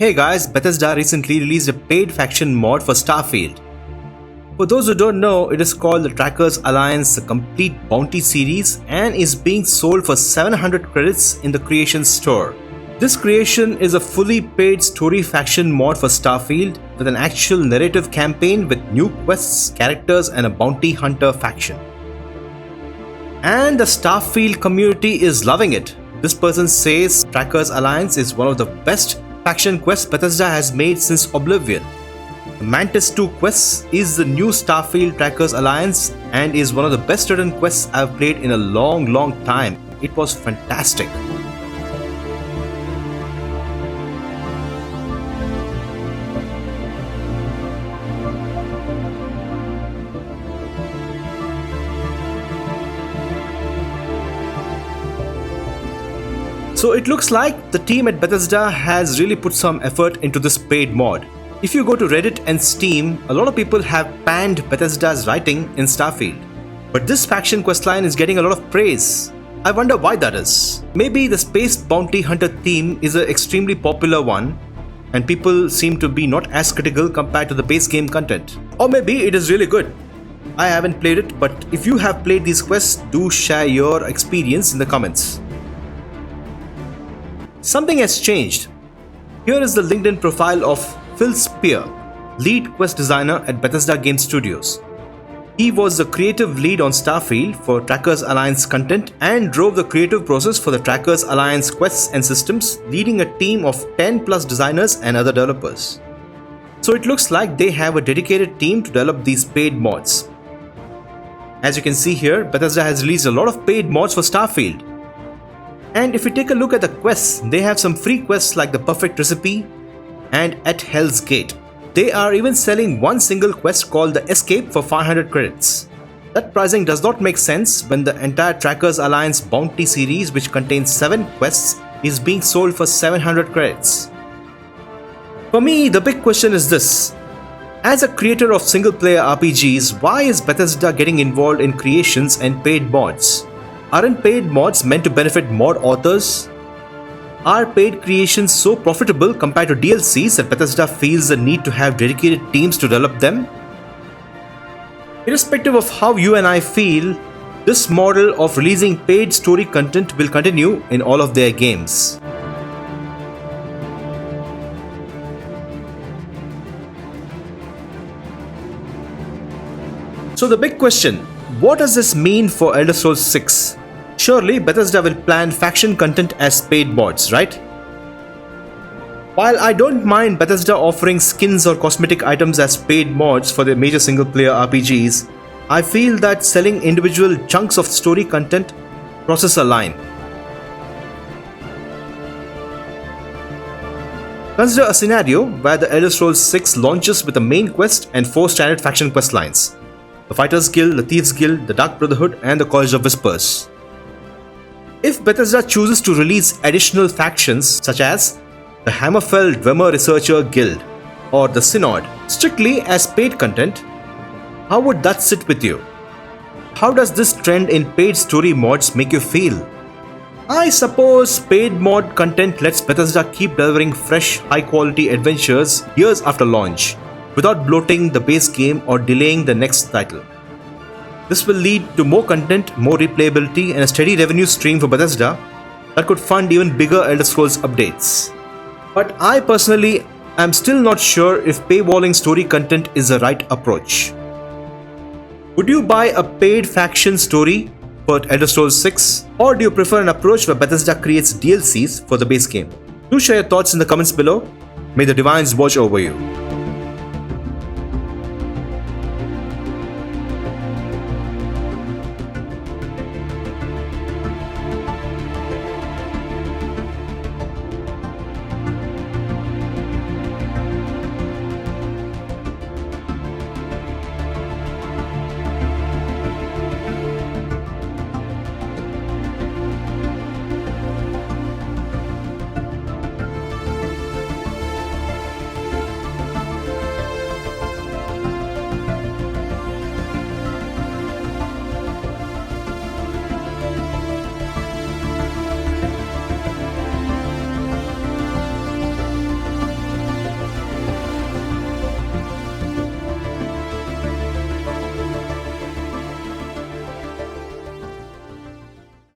Hey guys, Bethesda recently released a paid faction mod for Starfield. For those who don't know, it is called the Trackers Alliance, the complete bounty series, and is being sold for 700 credits in the Creation store. This creation is a fully paid story faction mod for Starfield with an actual narrative campaign with new quests, characters, and a bounty hunter faction. And the Starfield community is loving it. This person says Trackers Alliance is one of the best faction quests Bethesda has made since Oblivion. The Mantis 2 quests is the new Starfield Trackers Alliance and is one of the best written quests I've played in a long time. It was fantastic. So it looks like the team at Bethesda has really put some effort into this paid mod. If you go to Reddit and Steam, a lot of people have panned Bethesda's writing in Starfield. But this faction questline is getting a lot of praise. I wonder why that is. Maybe the space bounty hunter theme is an extremely popular one and people seem to be not as critical compared to the base game content. Or maybe it is really good. I haven't played it, but if you have played these quests, do share your experience in the comments. Something has changed. Here is the LinkedIn profile of Phil Spear, lead quest designer at Bethesda Game Studios. He was the creative lead on Starfield for Trackers Alliance content and drove the creative process for the Trackers Alliance quests and systems, leading a team of 10 plus designers and other developers. So it looks like they have a dedicated team to develop these paid mods. As you can see here, Bethesda has released a lot of paid mods for Starfield. And if you take a look at the quests, they have some free quests like the Perfect Recipe and At Hell's Gate. They are even selling one single quest called the Escape for 500 credits. That pricing does not make sense when the entire Trackers Alliance bounty series, which contains 7 quests, is being sold for 700 credits. For me, the big question is this. As a creator of single-player RPGs, why is Bethesda getting involved in creations and paid mods? Aren't paid mods meant to benefit mod authors? Are paid creations so profitable compared to DLCs that Bethesda feels the need to have dedicated teams to develop them? Irrespective of how you and I feel, this model of releasing paid story content will continue in all of their games. So the big question, what does this mean for Elder Scrolls 6? Surely Bethesda will plan faction content as paid mods, right? While I don't mind Bethesda offering skins or cosmetic items as paid mods for their major single-player RPGs, I feel that selling individual chunks of story content crosses a line. Consider a scenario where the Elder Scrolls 6 launches with a main quest and 4 standard faction quest lines: the Fighters Guild, the Thieves Guild, the Dark Brotherhood, and the College of Whispers. If Bethesda chooses to release additional factions such as the Hammerfell Dwemer Researcher Guild or the Synod strictly as paid content, how would that sit with you? How does this trend in paid story mods make you feel? I suppose paid mod content lets Bethesda keep delivering fresh, high-quality adventures years after launch without bloating the base game or delaying the next title. This will lead to more content, more replayability, and a steady revenue stream for Bethesda that could fund even bigger Elder Scrolls updates. But I personally am still not sure if paywalling story content is the right approach. Would you buy a paid faction story for Elder Scrolls 6, or do you prefer an approach where Bethesda creates DLCs for the base game? Do share your thoughts in the comments below. May the divines watch over you.